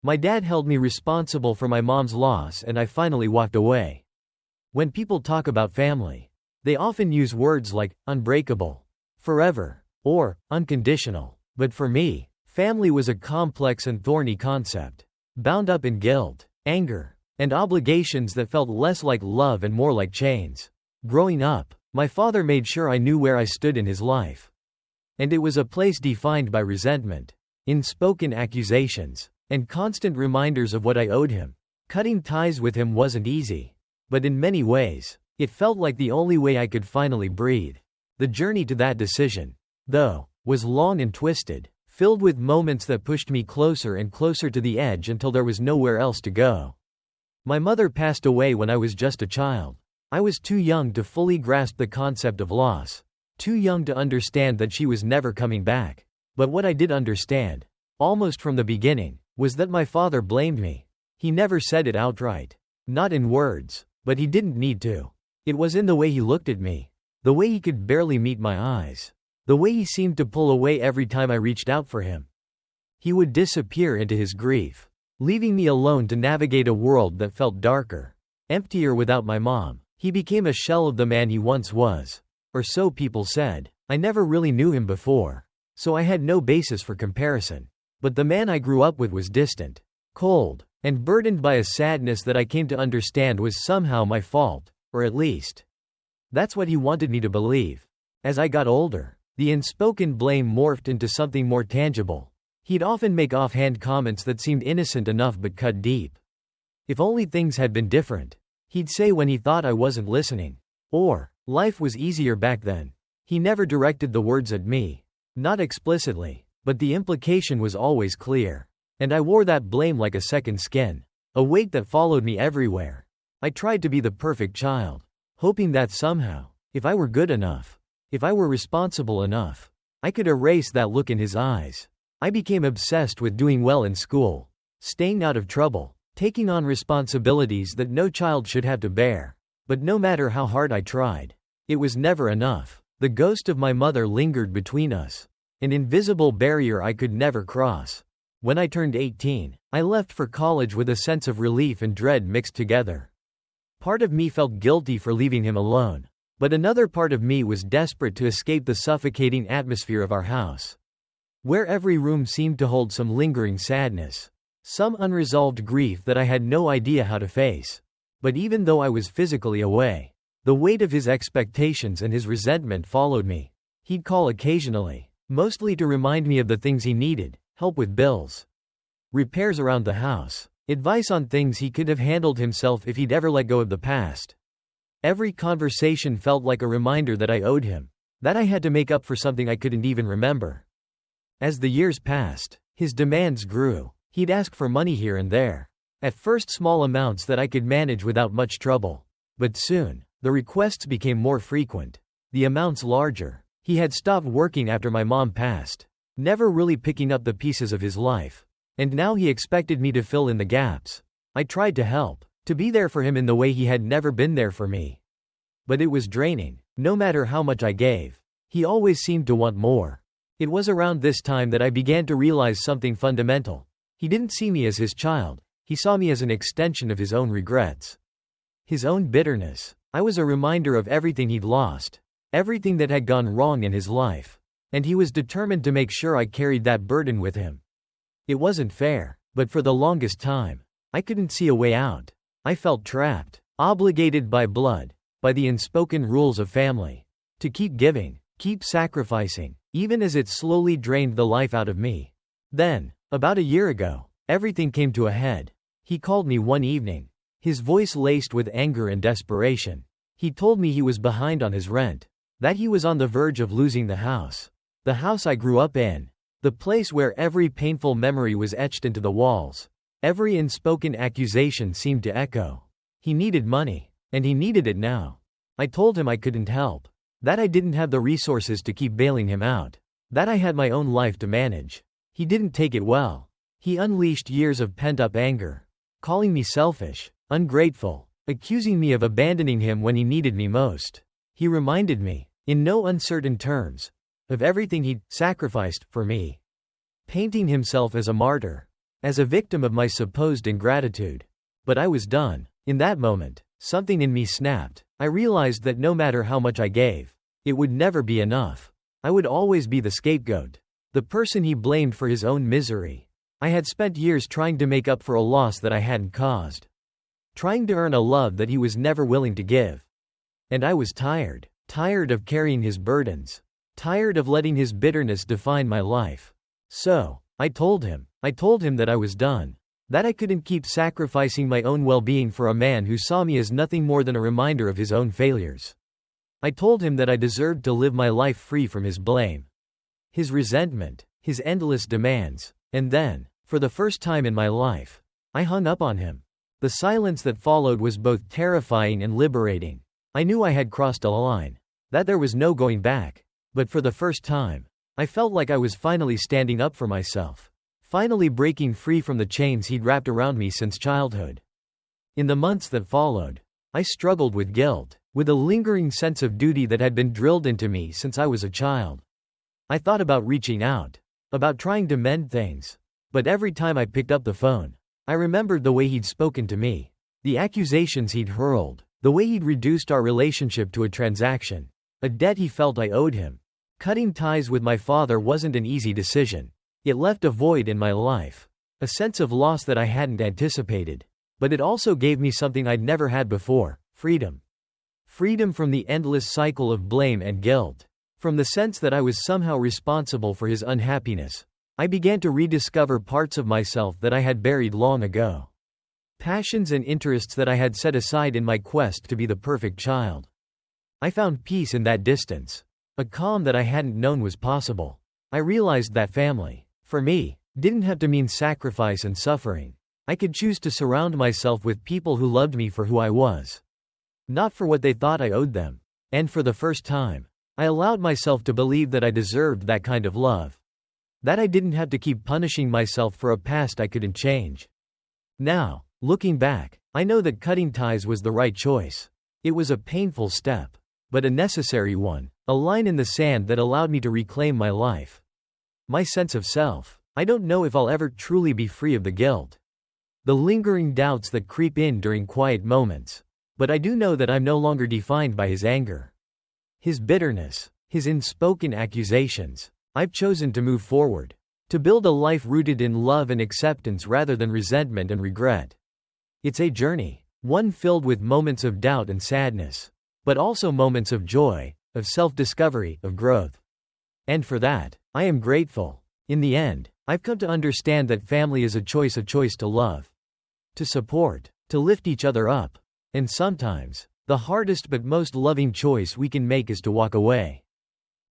My dad held me responsible for my mom's loss and I finally walked away. When people talk about family, they often use words like unbreakable, forever, or unconditional. But for me, family was a complex and thorny concept, bound up in guilt, anger, and obligations that felt less like love and more like chains. Growing up, my father made sure I knew where I stood in his life. And it was a place defined by resentment, unspoken accusations, and constant reminders of what I owed him. Cutting ties with him wasn't easy, but in many ways, it felt like the only way I could finally breathe. The journey to that decision, though, was long and twisted, filled with moments that pushed me closer and closer to the edge until there was nowhere else to go. My mother passed away when I was just a child. I was too young to fully grasp the concept of loss, too young to understand that she was never coming back. But what I did understand, almost from the beginning, was that my father blamed me. He never said it outright. Not in words, but he didn't need to. It was in the way he looked at me, the way he could barely meet my eyes, the way he seemed to pull away every time I reached out for him. He would disappear into his grief, leaving me alone to navigate a world that felt darker, emptier without my mom. He became a shell of the man he once was. Or so people said. I never really knew him before, so I had no basis for comparison. But the man I grew up with was distant, cold, and burdened by a sadness that I came to understand was somehow my fault, or at least, that's what he wanted me to believe. As I got older, the unspoken blame morphed into something more tangible. He'd often make offhand comments that seemed innocent enough but cut deep. If only things had been different, he'd say when he thought I wasn't listening. Or, life was easier back then. He never directed the words at me. Not explicitly, but the implication was always clear. And I wore that blame like a second skin, a weight that followed me everywhere. I tried to be the perfect child, hoping that somehow, if I were good enough, if I were responsible enough, I could erase that look in his eyes. I became obsessed with doing well in school, staying out of trouble, taking on responsibilities that no child should have to bear. But no matter how hard I tried, it was never enough. The ghost of my mother lingered between us, an invisible barrier I could never cross. When I turned 18, I left for college with a sense of relief and dread mixed together. Part of me felt guilty for leaving him alone, but another part of me was desperate to escape the suffocating atmosphere of our house, where every room seemed to hold some lingering sadness, some unresolved grief that I had no idea how to face. But even though I was physically away, the weight of his expectations and his resentment followed me. He'd call occasionally, mostly to remind me of the things he needed, help with bills, repairs around the house, advice on things he could have handled himself if he'd ever let go of the past. Every conversation felt like a reminder that I owed him, that I had to make up for something I couldn't even remember. As the years passed, his demands grew. He'd ask for money here and there. At first small amounts that I could manage without much trouble. But soon, the requests became more frequent. The amounts larger. He had stopped working after my mom passed, never really picking up the pieces of his life. And now he expected me to fill in the gaps. I tried to help, to be there for him in the way he had never been there for me. But it was draining. No matter how much I gave, he always seemed to want more. It was around this time that I began to realize something fundamental. He didn't see me as his child. He saw me as an extension of his own regrets, his own bitterness. I was a reminder of everything he'd lost, everything that had gone wrong in his life, and he was determined to make sure I carried that burden with him. It wasn't fair, but for the longest time, I couldn't see a way out. I felt trapped, obligated by blood, by the unspoken rules of family, to keep giving, keep sacrificing, even as it slowly drained the life out of me. Then, about a year ago, everything came to a head. He called me one evening, his voice laced with anger and desperation. He told me he was behind on his rent, that he was on the verge of losing the house I grew up in, the place where every painful memory was etched into the walls. Every unspoken accusation seemed to echo. He needed money, and he needed it now. I told him I couldn't help, that I didn't have the resources to keep bailing him out, that I had my own life to manage. He didn't take it well. He unleashed years of pent-up anger, calling me selfish, ungrateful, accusing me of abandoning him when he needed me most. He reminded me, in no uncertain terms, of everything he'd sacrificed for me, painting himself as a martyr. as a victim of my supposed ingratitude. But I was done. In that moment, something in me snapped. I realized that no matter how much I gave, it would never be enough. I would always be the scapegoat, the person he blamed for his own misery. I had spent years trying to make up for a loss that I hadn't caused, trying to earn a love that he was never willing to give. And I was tired. Tired of carrying his burdens. Tired of letting his bitterness define my life. So, I told him that I was done. That I couldn't keep sacrificing my own well-being for a man who saw me as nothing more than a reminder of his own failures. I told him that I deserved to live my life free from his blame, his resentment, his endless demands. And then, for the first time in my life, I hung up on him. The silence that followed was both terrifying and liberating. I knew I had crossed a line, that there was no going back. But for the first time, I felt like I was finally standing up for myself, finally breaking free from the chains he'd wrapped around me since childhood. In the months that followed, I struggled with guilt, with a lingering sense of duty that had been drilled into me since I was a child. I thought about reaching out, about trying to mend things. But every time I picked up the phone, I remembered the way he'd spoken to me, the accusations he'd hurled, the way he'd reduced our relationship to a transaction, a debt he felt I owed him. Cutting ties with my father wasn't an easy decision. It left a void in my life, a sense of loss that I hadn't anticipated. But it also gave me something I'd never had before: freedom. Freedom from the endless cycle of blame and guilt. From the sense that I was somehow responsible for his unhappiness. I began to rediscover parts of myself that I had buried long ago. Passions and interests that I had set aside in my quest to be the perfect child. I found peace in that distance. A calm that I hadn't known was possible. I realized that family, for me, didn't have to mean sacrifice and suffering. I could choose to surround myself with people who loved me for who I was, not for what they thought I owed them. And for the first time, I allowed myself to believe that I deserved that kind of love. That I didn't have to keep punishing myself for a past I couldn't change. Now, looking back, I know that cutting ties was the right choice. It was a painful step, but a necessary one, a line in the sand that allowed me to reclaim my life, my sense of self. I don't know if I'll ever truly be free of the guilt, the lingering doubts that creep in during quiet moments, but I do know that I'm no longer defined by his anger, his bitterness, his unspoken accusations. I've chosen to move forward, to build a life rooted in love and acceptance rather than resentment and regret. It's a journey, one filled with moments of doubt and sadness, but also moments of joy, of self-discovery, of growth. And for that, I am grateful. In the end, I've come to understand that family is a choice to love, to support, to lift each other up. And sometimes, the hardest but most loving choice we can make is to walk away.